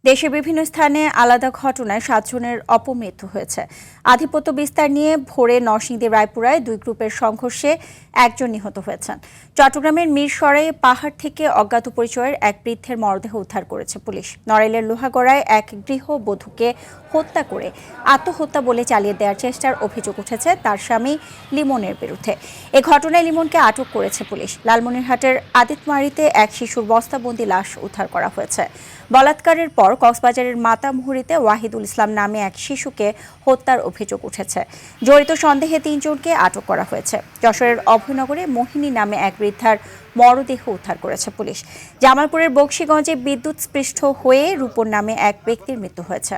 দেশের বিভিন্ন স্থানে আলাদা ঘটনায় ৭ জনের অপমৃত্যু হয়েছে। আধিপত্য বিস্তার নিয়ে ভোরে নরসিংদী রায়পুরায় দুই গ্রুপের সংঘর্ষে একজন নিহত হয়েছেন। চট্টগ্রামের মিরসরাই পাহাড় থেকে অজ্ঞাত পরিচয়ের এক বৃদ্ধের মরদেহ উদ্ধার করেছে পুলিশ। নড়াইলের লোহাগড়ায় এক গৃহবধূকে হত্যা করে আত্মহত্যা বলে চালিয়ে দেওয়ার চেষ্টার অভিযোগ উঠেছে তার স্বামী লিমনের বিরুদ্ধে। এ ঘটনায় লিমনকে আটক করেছে পুলিশ। লালমনিরহাটের আদিতমারিতে এক শিশুর বস্তাবন্দি লাশ উদ্ধার করা হয়েছে। বলাৎকারের পর কক্সবাজারের মাতামুহুরীতে ওয়াহিদুল ইসলাম নামে এক শিশুকে হত্যার অভিযোগ উঠেছে। জড়িত সন্দেহে ৩ জনকে আটক করা হয়েছে। যশোরের অভয়নগরে মোহিনী নামে এক বৃদ্ধার মরদেহ উদ্ধার করেছে পুলিশ। জামালপুরের বকশীগঞ্জে বিদ্যুৎস্পৃষ্ট হয়ে রূপন নামে এক ব্যক্তির মৃত্যু হয়েছে।